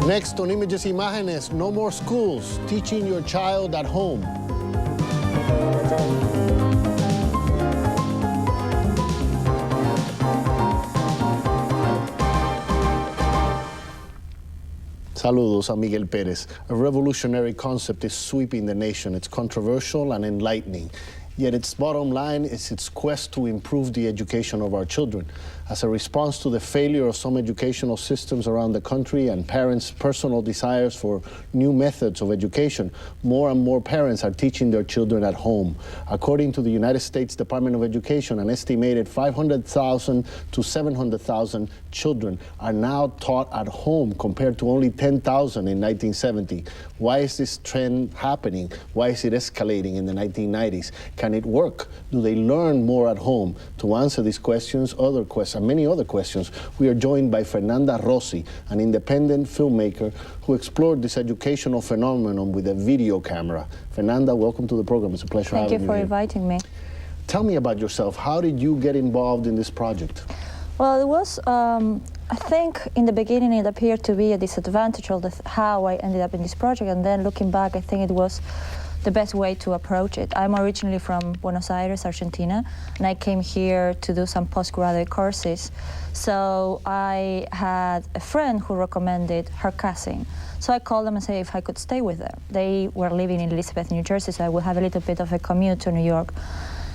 Next on Imagenes, no more schools, teaching your child at home. Saludos, I'm Miguel Perez. A revolutionary concept is sweeping the nation. It's controversial and enlightening. Yet its bottom line is its quest to improve the education of our children. As a response to the failure of some educational systems around the country and parents' personal desires for new methods of education, more and more parents are teaching their children at home. According to the United States Department of Education, an estimated 500,000 to 700,000 children are now taught at home compared to only 10,000 in 1970. Why is this trend happening? Why is it escalating in the 1990s? Can it work? Do they learn more at home? To answer these questions, and many other questions, we are joined by Fernanda Rossi, an independent filmmaker who explored this educational phenomenon with a video camera. Fernanda, welcome to the program. It's a pleasure having you here. Thank you for inviting me. Tell me about yourself. How did you get involved in this project? Well, it was, I think in the beginning it appeared to be a disadvantage of how I ended up in this project, and then looking back, I think it was the best way to approach it. I'm originally from Buenos Aires, Argentina, and I came here to do some postgraduate courses. So I had a friend who recommended her cousin. So I called them and said if I could stay with them. They were living in Elizabeth, New Jersey, so I would have a little bit of a commute to New York.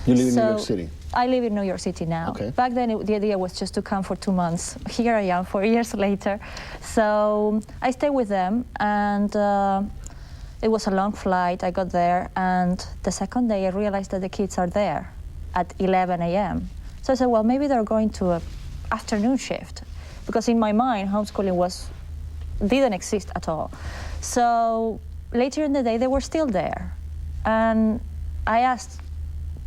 You live in New York City? I live in New York City now. Okay. Back then, the idea was just to come for 2 months. Here I am 4 years later. So I stayed with them, and it was a long flight. I got there, and the second day I realized that the kids are there at 11 a.m. So I said, well, maybe they're going to an afternoon shift, because in my mind, homeschooling didn't exist at all. So later in the day, they were still there. And I asked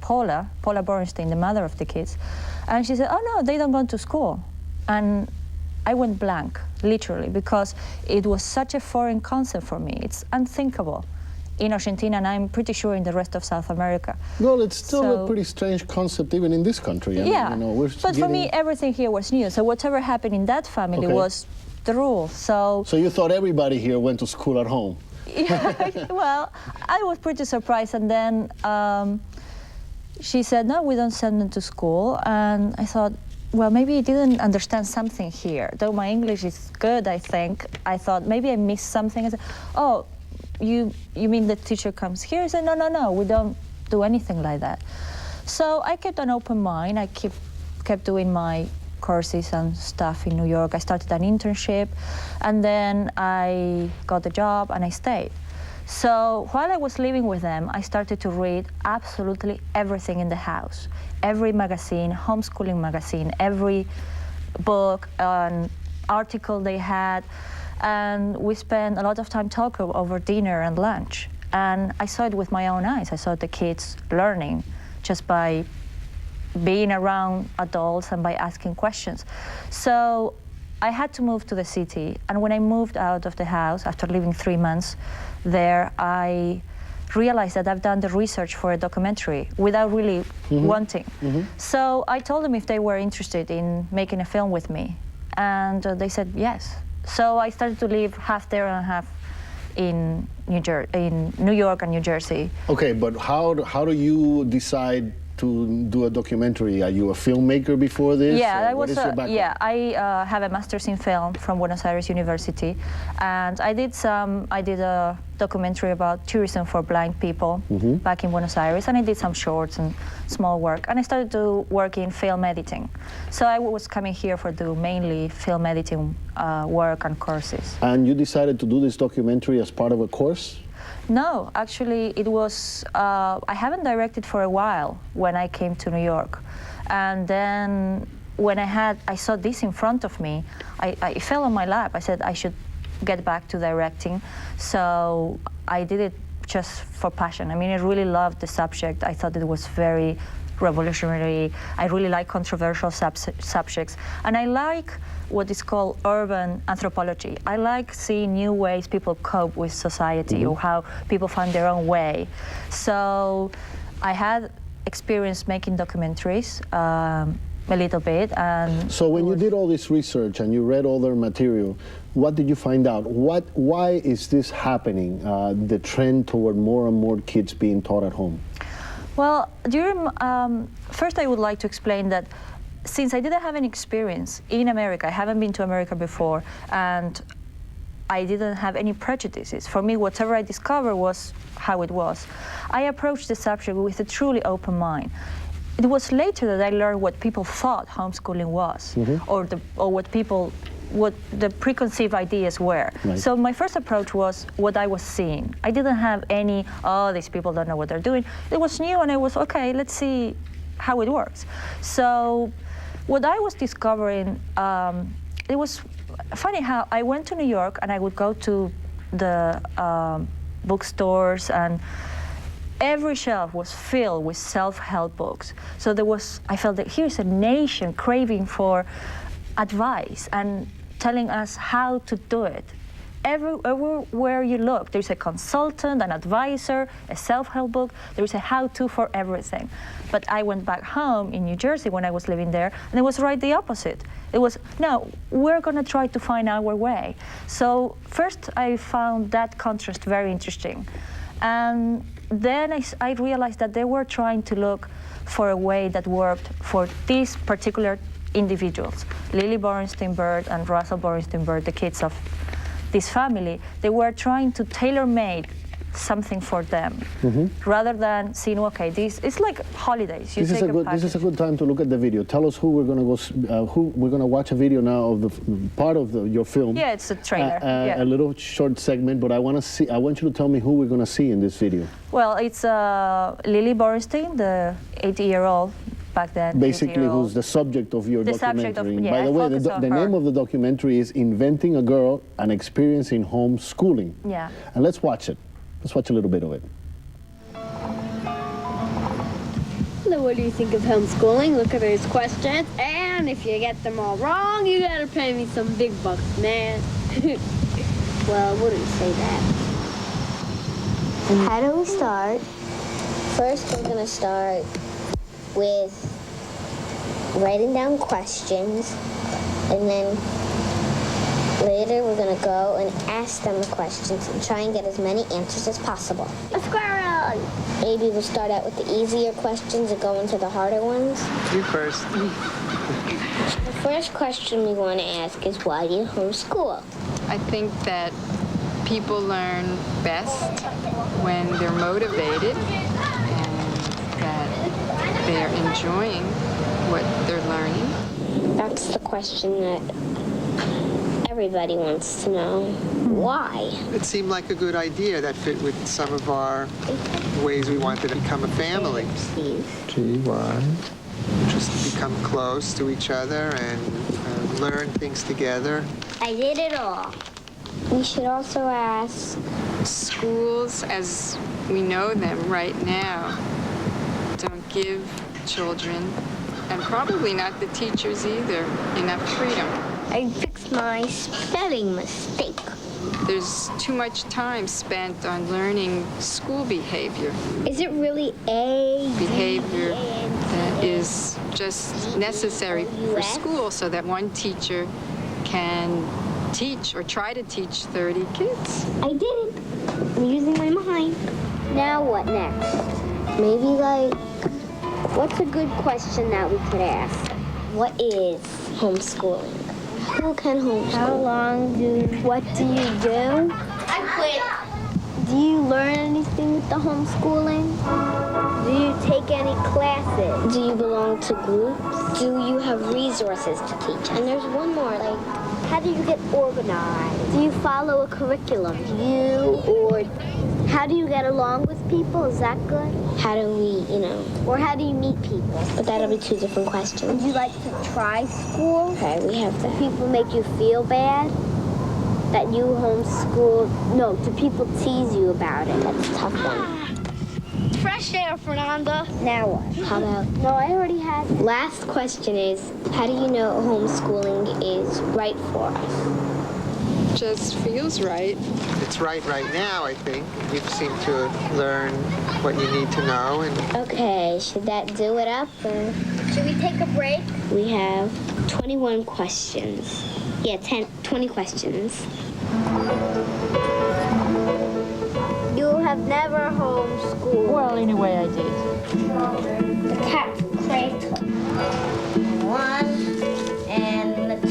Paula Borenstein, the mother of the kids, and she said, oh no, they don't go to school. And I went blank, literally, because it was such a foreign concept for me. It's unthinkable in Argentina, and I'm pretty sure in the rest of South America. Well, it's still a pretty strange concept even in this country. Yeah, you know, but for me, everything here was new. So whatever happened in that family was the rule. So you thought everybody here went to school at home? Yeah, well, I was pretty surprised. And then she said, no, we don't send them to school. And I thought, well, maybe I didn't understand something here. Though my English is good, I think. I thought maybe I missed something. I said, oh, you mean the teacher comes here? I said, no, we don't do anything like that. So I kept an open mind. I kept doing my courses and stuff in New York. I started an internship, and then I got the job and I stayed. So while I was living with them, I started to read absolutely everything in the house. Every magazine, homeschooling magazine, every book, an article they had. And we spent a lot of time talking over dinner and lunch. And I saw it with my own eyes. I saw the kids learning just by being around adults and by asking questions. So I had to move to the city. And when I moved out of the house, after living 3 months there, I realized that I've done the research for a documentary without really wanting. So I told them if they were interested in making a film with me. And they said yes. So I started to live half there and half in New York and New Jersey. Okay, but how do you decide to do a documentary? Are you a filmmaker before this? Yeah, I have a master's in film from Buenos Aires University, and I did a documentary about tourism for blind people back in Buenos Aires, and I did some shorts and small work, and I started to work in film editing. So I was coming here for do mainly film editing work and courses. And you decided to do this documentary as part of a course? No, actually it was, I haven't directed for a while when I came to New York. And then when I saw this in front of me, I fell on my lap. I said I should get back to directing. So I did it just for passion. I mean, I really loved the subject. I thought it was very revolutionary. I really like controversial subjects. And I like what is called urban anthropology. I like seeing new ways people cope with society or how people find their own way. So I had experience making documentaries, a little bit. And so when you did all this research and you read all their material, what did you find out? Why is this happening, the trend toward more and more kids being taught at home? Well, first I would like to explain that since I didn't have any experience in America, I haven't been to America before, and I didn't have any prejudices. For me, whatever I discovered was how it was. I approached the subject with a truly open mind. It was later that I learned what people thought homeschooling was, or what the preconceived ideas were. Right. So my first approach was what I was seeing. I didn't have any, oh, these people don't know what they're doing. It was new, and I was, okay, let's see how it works. So what I was discovering, it was funny how I went to New York, and I would go to the bookstores, and every shelf was filled with self-help books. So I felt that here's a nation craving for advice and telling us how to do it. Everywhere you look, there's a consultant, an advisor, a self-help book. There's a how-to for everything. But I went back home in New Jersey when I was living there, and it was right the opposite. It was, no, we're going to try to find our way. So first I found that contrast very interesting. And then I realized that they were trying to look for a way that worked for these particular individuals. Lily Borenstein-Bird and Russell Borenstein-Bird, the kids of this family, they were trying to tailor-made something for them, rather than seeing, okay, it's like holidays. This is a good time to look at the video. Tell us who we're going to go. We're going to watch a video now of the part of your film. Yeah, it's a trailer. A little short segment, but I want you to tell me who we're going to see in this video. Well, it's Lily Borenstein, the 80-year-old. Back then, basically, who's the subject of your documentary. By the way, the name of the documentary is Inventing a Girl, an Experience in Homeschooling. Yeah. And let's watch it. Let's watch a little bit of it. So what do you think of homeschooling? Look at those questions. And if you get them all wrong, you gotta pay me some big bucks, man. Well, I wouldn't say that. How do we start? First, we're gonna start with writing down questions, and then later we're going to go and ask them the questions and try and get as many answers as possible. A squirrel! Maybe we'll start out with the easier questions and go into the harder ones. You first. The first question we want to ask is, why do you homeschool? I think that people learn best when they're motivated and that they're enjoying what they're learning. That's the question that everybody wants to know. Why? It seemed like a good idea that fit with some of our ways we wanted to become a family. Gee, why? Just become close to each other and learn things together. I did it all. We should also ask... Schools, as we know them right now, don't give children, and probably not the teachers either, enough freedom. I fixed my spelling mistake. There's too much time spent on learning school behavior. Is it really Behavior that is just necessary for school so that one teacher can teach or try to teach 30 kids. I did it. I'm using my mind. Now what next? Maybe like, what's a good question that we could ask? What is homeschooling? Who can homeschool? How long what do you do? I quit. Do you learn anything with the homeschooling? Do you take any classes? Do you belong to groups? Do you have resources to teach? And there's one more, like, how do you get organized? Do you follow a curriculum? How do you get along with people? Is that good? How do we, or how do you meet people? But that'll be two different questions. Would you like to try school? Okay, we have to. Do people make you feel bad that you homeschool? No, do people tease you about it? That's a tough one. Fresh air, Fernanda. Now what? How about? No, I already had it. Last question is, how do you know homeschooling is right for us? Just feels right. It's right now, I think. You seem to learn what you need to know. And okay, should that do it up? Or? Should we take a break? We have 21 questions. Yeah, 20 questions. You have never homeschooled. Well, in a way I did. The cat cradle. 1 and 2.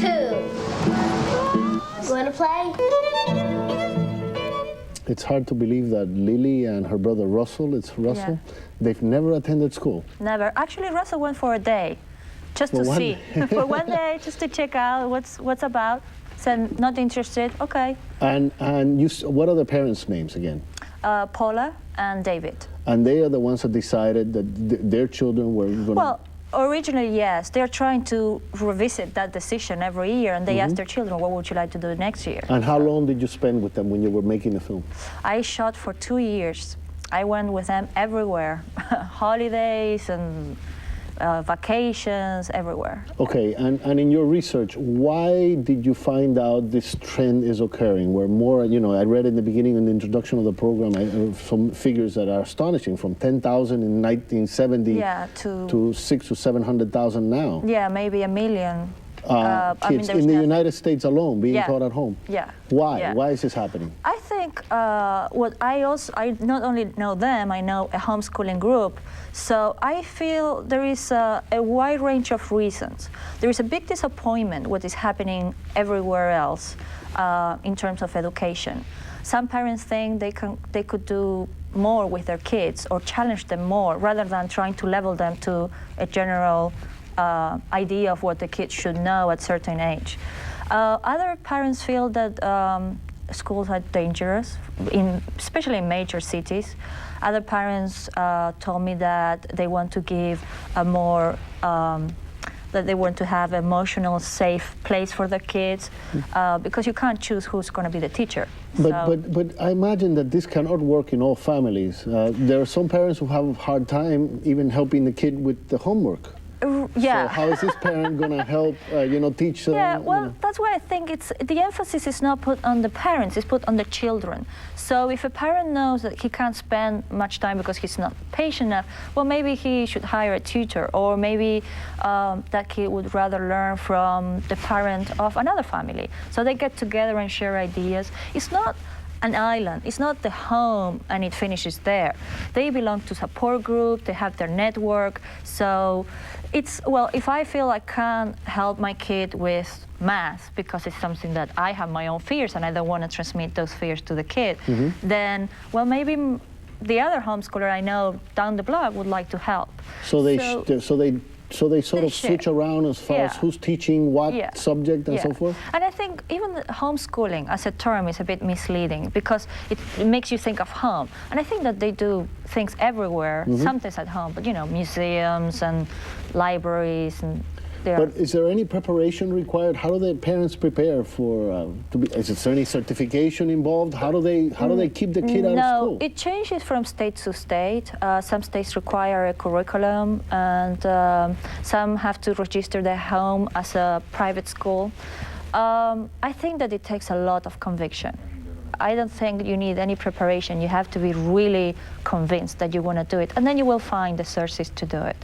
You want to play? It's hard to believe that Lily and her brother Russell, they've never attended school. Never. Actually, Russell went for a day, just to see. For one day, just to check out what's about. Said not interested. Okay. And what are the parents' names again? Paula and David. And they are the ones that decided that their children were going to... Well, originally, yes. They're trying to revisit that decision every year, and they ask their children, what would you like to do next year? And how long did you spend with them when you were making the film? I shot for 2 years. I went with them everywhere, holidays and vacations, everywhere. Okay, and in your research, why did you find out this trend is occurring? Where more, I read in the beginning in the introduction of the program some figures that are astonishing, from 10,000 in 1970 to 600,000 to 700,000 now. Yeah, maybe 1 million. Kids in the United States alone being taught at home. Yeah. Why? Yeah. Why is this happening? I think I not only know them, I know a homeschooling group. So I feel there is a wide range of reasons. There is a big disappointment what is happening everywhere else in terms of education. Some parents think they could do more with their kids or challenge them more rather than trying to level them to a general idea of what the kids should know at a certain age. Other parents feel that schools are dangerous, especially in major cities. Other parents told me that they want to give a more, that they want to have an emotional, safe place for their kids, because you can't choose who's going to be the teacher. But I imagine that this cannot work in all families. There are some parents who have a hard time even helping the kid with the homework. Yeah. So how is this parent going to help, teach them? Yeah, well, that's why I think the emphasis is not put on the parents, it's put on the children. So if a parent knows that he can't spend much time because he's not patient enough, well, maybe he should hire a tutor, or maybe that kid would rather learn from the parent of another family. So they get together and share ideas. It's not an island. It's not the home and it finishes there. They belong to support group, they have their network. So if I feel I can't help my kid with math because it's something that I have my own fears and I don't want to transmit those fears to the kid, then, well, maybe the other homeschooler I know down the block would like to help. So they sort of switch around as far as who's teaching what subject and so forth? And I think even homeschooling as a term is a bit misleading because it makes you think of home. And I think that they do things everywhere, sometimes at home, but museums and libraries and But is there any preparation required? How do the parents prepare for is there any certification involved? How do they keep the kid out of school? No, it changes from state to state. Some states require a curriculum, and some have to register their home as a private school. I think that it takes a lot of conviction. I don't think you need any preparation. You have to be really convinced that you want to do it, and then you will find the sources to do it.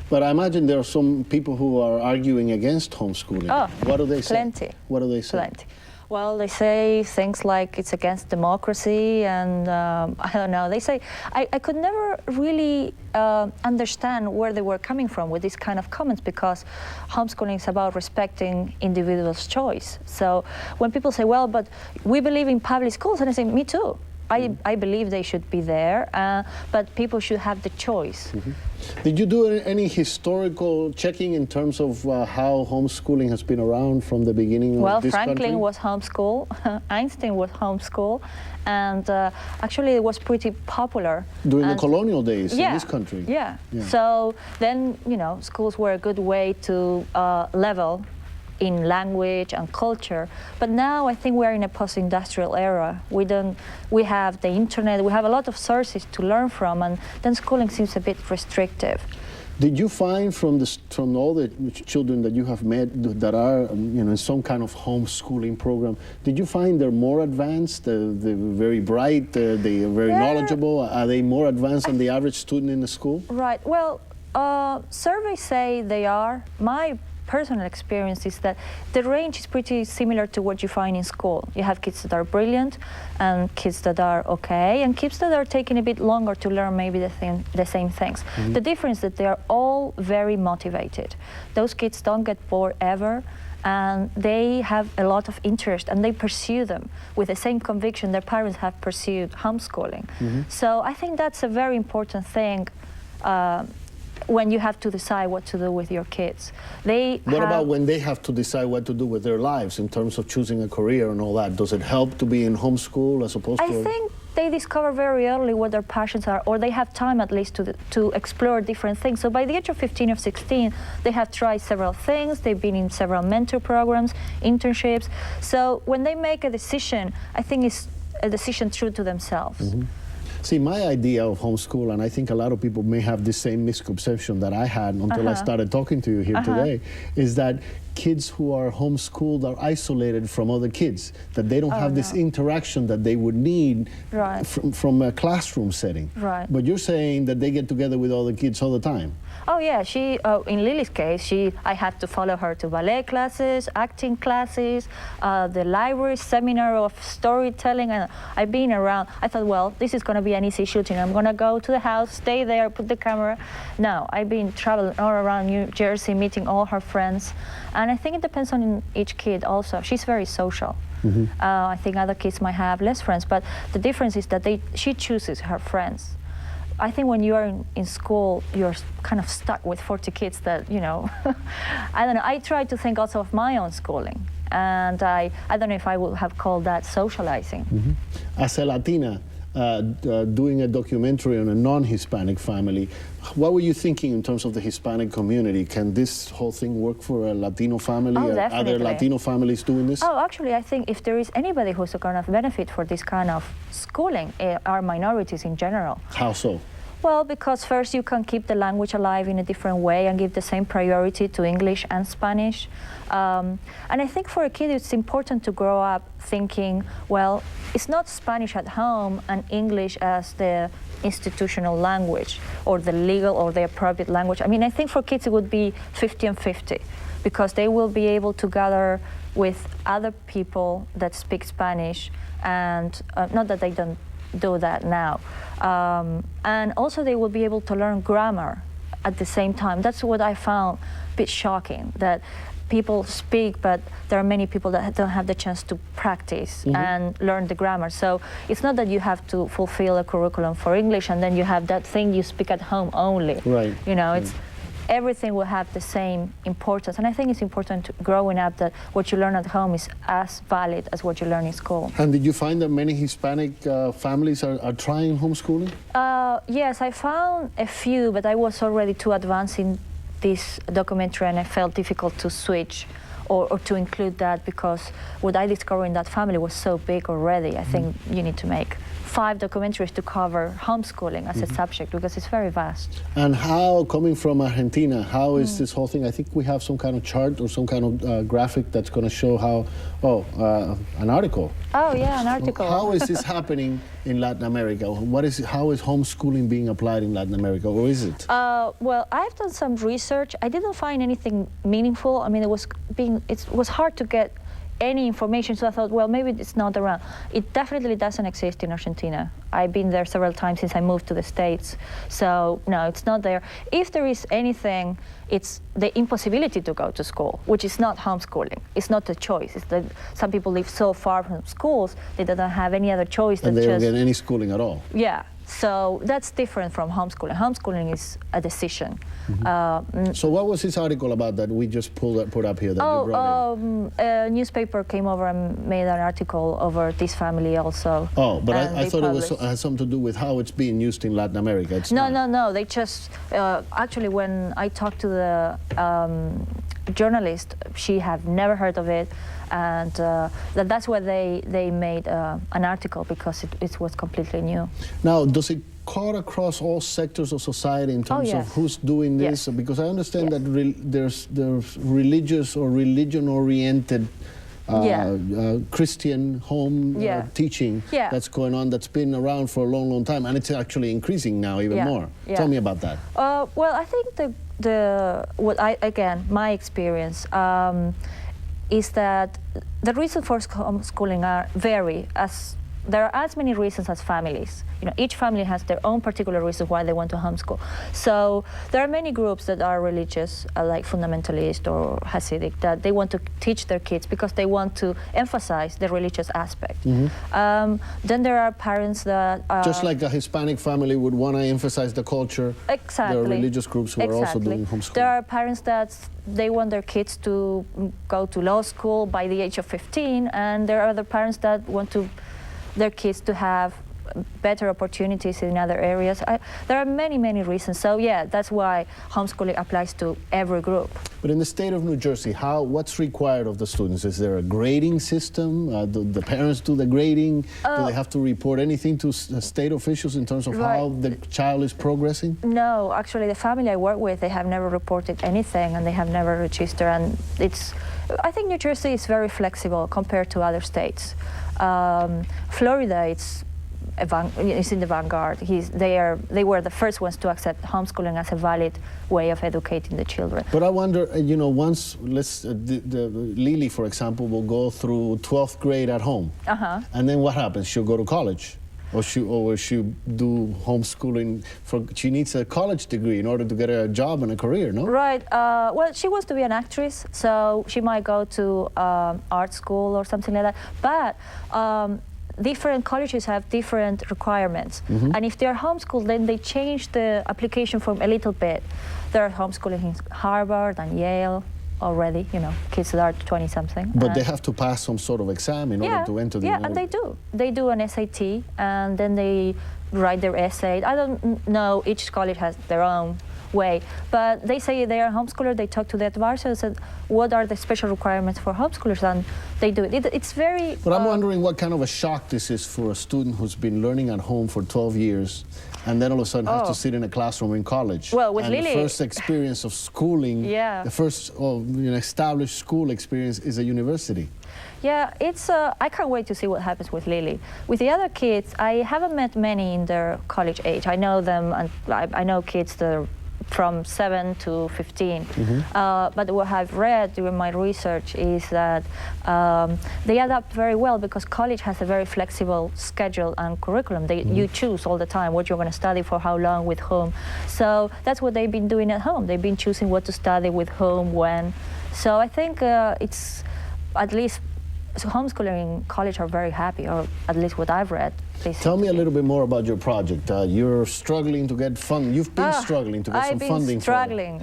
But I imagine there are some people who are arguing against homeschooling. Oh, what do they say? Plenty. What do they say? Plenty. Well, they say things like it's against democracy, and I don't know. They say I could never really understand where they were coming from with these kind of comments, because homeschooling is about respecting individuals' choice. So when people say, well, but we believe in public schools, and I say, me too. I believe they should be there, but people should have the choice. Did you do any historical checking in terms of how homeschooling has been around from the beginning of this country? Well, Franklin was homeschooled, Einstein was homeschooled, and actually it was pretty popular. During the colonial days in this country? Yeah. So then, schools were a good way to level in language and culture. But now I think we're in a post-industrial era. We have the internet, we have a lot of sources to learn from, and then schooling seems a bit restrictive. Did you find from all the children that you have met that are in some kind of homeschooling program, did you find they're more advanced, they're very bright, they're very knowledgeable? Are they more advanced than the average student in the school? Right. Well, Surveys say they are. My personal experience is that the range is pretty similar to what you find in school. You have kids that are brilliant and kids that are okay and kids that are taking a bit longer to learn maybe the same things. The difference is that they are all very motivated. Those kids don't get bored ever, and they have a lot of interest and they pursue them with the same conviction their parents have pursued homeschooling. So I think that's a very important thing when you have to decide what to do with your kids. What about when they have to decide what to do with their lives in terms of choosing a career and all that? Does it help to be in homeschool as opposed to... I think they discover very early what their passions are, or they have time at least to explore different things. So by the age of 15 or 16, they have tried several things. They've been in several mentor programs, internships. So when they make a decision, I think it's a decision true to themselves. See, my idea of homeschool, and I think a lot of people may have the same misconception that I had until I started talking to you here today, is that kids who are homeschooled are isolated from other kids, that they don't have this interaction that they would need from a classroom setting. But you're saying that they get together with other kids all the time. Oh yeah, she, in Lily's case, I had to follow her to ballet classes, acting classes, the library seminar of storytelling, and I've been around. I thought, well, this is going to be an easy shooting. I'm going to go to the house, stay there, put the camera. No, I've been traveling all around New Jersey, meeting all her friends, and I think it depends on each kid also. She's very social. I think other kids might have less friends, but the difference is that she chooses her friends. I think when you are in school, you're kind of stuck with 40 kids that, you know, I don't know. I try to think also of my own schooling, and I don't know if I would have called that socializing. As a Latina, doing a documentary on a non-Hispanic family, what were you thinking in terms of the Hispanic community? Can this whole thing work for a Latino family? Oh, Are there Latino families doing this? Oh, actually, I think if there is anybody who's going to benefit for this kind of schooling, are minorities in general. How so? Well, because first you can keep the language alive in a different way and give the same priority to English and Spanish. And I think for a kid it's important to grow up thinking, well, it's not Spanish at home and English as the institutional language or the legal or the appropriate language. I mean, I think for kids it would be 50 and 50, because they will be able to gather with other people that speak Spanish, and not that they don't do that now. And also they will be able to learn grammar at the same time. That's what I found a bit shocking, that people speak, but there are many people that don't have the chance to practice and learn the grammar. So it's not that you have to fulfill a curriculum for English and then you have that thing you speak at home only. You know, it's everything will have the same importance. And I think it's important growing up that what you learn at home is as valid as what you learn in school. And did you find that many Hispanic families are trying homeschooling? Yes, I found a few, but I was already too advanced in this documentary and I felt difficult to switch or to include that, because what I discovered in that family was so big already. I think you need to make 5 documentaries to cover homeschooling as a subject, because it's very vast. And how, coming from Argentina, how is this whole thing? I think we have some kind of chart or some kind of graphic that's going to show how, an article. Oh yeah, an article. How is this happening in Latin America? How is homeschooling being applied in Latin America, or is it? Well, I've done some research. I didn't find anything meaningful. I mean, it was hard to get any information, so I thought, well, maybe it's not around. It definitely doesn't exist in Argentina. I've been there several times since I moved to the States, so no, it's not there. If there is anything, it's the impossibility to go to school, which is not homeschooling. It's not a choice. It's that some people live so far from schools, they don't have any other choice than and they just... don't get any schooling at all. Yeah. So that's different from homeschooling. Homeschooling is a decision. So what was this article about that we just put up here that you brought in? A newspaper came over and made an article over this family also. Oh, but I thought it had something to do with how it's being used in Latin America. No. They just, actually when I talked to the journalist, she had never heard of it. And that's why they made an article, because it was completely new. Now, does it cut across all sectors of society in terms of who's doing this? Because I understand that there's religious or religion-oriented Christian home teaching that's going on, that's been around for a long, long time, and it's actually increasing now even more. Tell me about that. Well, I think my experience is that the reasons for homeschooling vary, as there are as many reasons as families. You know, each family has their own particular reasons why they want to homeschool. So there are many groups that are religious, like fundamentalist or Hasidic, that they want to teach their kids because they want to emphasize the religious aspect. Then there are parents that just like a Hispanic family would want to emphasize the culture. Exactly. There are religious groups who are also doing homeschooling. There are parents that they want their kids to go to law school by the age of 15, and there are other parents that want their kids to have better opportunities in other areas. There are many, many reasons. So yeah, that's why homeschooling applies to every group. But in the state of New Jersey, what's required of the students? Is there a grading system? Do the parents do the grading? Do they have to report anything to state officials in terms of how the child is progressing? No, actually the family I work with, they have never reported anything and they have never registered. And I think New Jersey is very flexible compared to other states. Florida, it's in the vanguard. They were the first ones to accept homeschooling as a valid way of educating the children. But I wonder, once Lily, for example, will go through 12th grade at home, and then what happens? She'll go to college, or will she do homeschooling? She needs a college degree in order to get a job and a career, no? Right. Well, she wants to be an actress, so she might go to art school or something like that. But different colleges have different requirements. And if they're homeschooled, then they change the application form a little bit. They're homeschooling in Harvard and Yale already, kids that are 20-something. But they have to pass some sort of exam in order to enter the university. And they do. They do an SAT, and then they write their essay. I don't know, each college has their own way, but they say they are homeschooler. They talk to the advisor and said, what are the special requirements for homeschoolers, and they do it. It's very... But I'm wondering what kind of a shock this is for a student who's been learning at home for 12 years and then all of a sudden has to sit in a classroom in college. Well, with Lily... the first experience of schooling, the first established school experience is a university. Yeah, I can't wait to see what happens with Lily. With the other kids, I haven't met many in their college age. I know them, and I know kids that are from 7 to 15. But what I've read during my research is that they adapt very well because college has a very flexible schedule and curriculum. You choose all the time what you're going to study, for how long, with whom. So that's what they've been doing at home. They've been choosing what to study, with whom, when. So I think it's, at least homeschooling in college are very happy, or at least what I've read. Tell me a little bit more about your project. You're struggling to get funding. You've been struggling to get some funding. I've been struggling,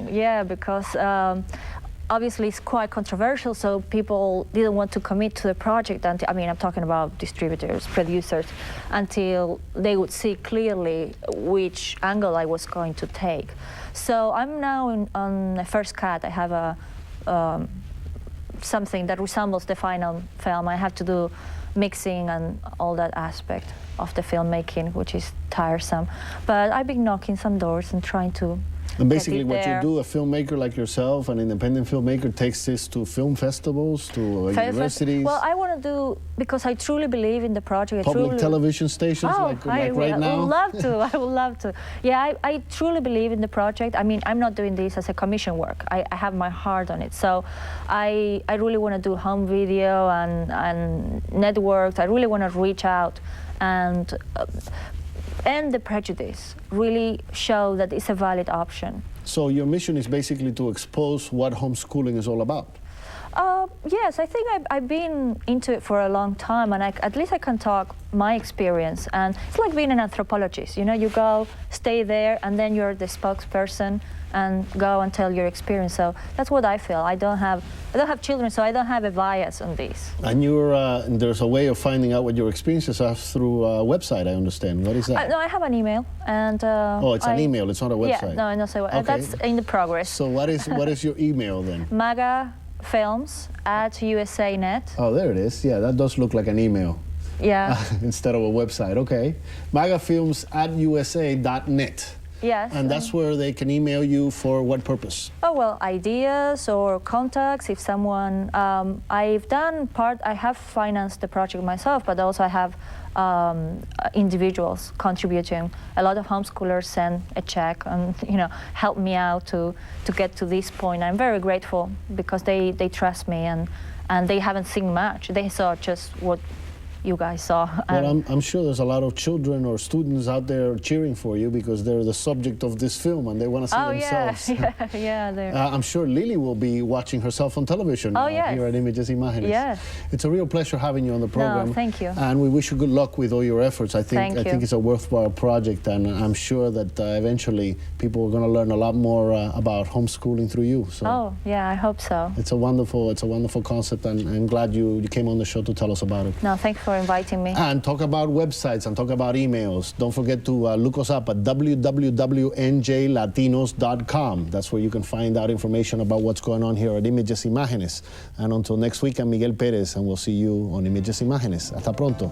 because obviously it's quite controversial, so people didn't want to commit to the project until, I'm talking about distributors, producers, until they would see clearly which angle I was going to take. So I'm now on the first cut. I have a something that resembles the final film. I have to do mixing and all that aspect of the filmmaking, which is tiresome. But I've been knocking some doors and trying to And basically what you do, a filmmaker like yourself, an independent filmmaker, takes this to film festivals, to universities? Well, I want to do, because I truly believe in the project. Public television stations like right now? I would love to, I would love to. Yeah, I truly believe in the project. I'm not doing this as a commission work. I have my heart on it. So I really want to do home video and networks. I really want to reach out and end the prejudice, really show that it's a valid option. So your mission is basically to expose what homeschooling is all about? Yes, I think I've been into it for a long time, and at least I can talk my experience. And it's like being an anthropologist. You go, stay there, and then you're the spokesperson and go and tell your experience. So that's what I feel. I don't have children, so I don't have a bias on this. And there's a way of finding out what your experiences are through a website, I understand. What is that? No, I have an email, and oh, it's an email. It's not a website. Yeah, no, so okay. That's in the progress. So what is your email then? magafilms@usanet. Oh, there it is. Yeah, that does look like an email. Yeah. Instead of a website. Okay. magafilms@usa.net. Yes. And that's where they can email you for what purpose? Oh, well, ideas or contacts. If someone, I have financed the project myself, but also I have individuals contributing. A lot of homeschoolers send a check and, help me out to get to this point. I'm very grateful because they trust me and they haven't seen much. They saw just what you guys saw. Well, I'm sure there's a lot of children or students out there cheering for you because they're the subject of this film and they want to see themselves. Yeah. I'm sure Lily will be watching herself on television yes. here at Imagenes. Yes. It's a real pleasure having you on the program. No, thank you. And we wish you good luck with all your efforts. I think it's a worthwhile project, and I'm sure that eventually people are going to learn a lot more about homeschooling through you. So oh, yeah, I hope so. It's a wonderful concept, and I'm glad you came on the show to tell us about it. No, thanks for inviting me. And talk about websites and talk about emails. Don't forget to look us up at www.njlatinos.com. That's where you can find out information about what's going on here at Imagenes. And until next week, I'm Miguel Perez, and we'll see you on Imagenes. Hasta pronto.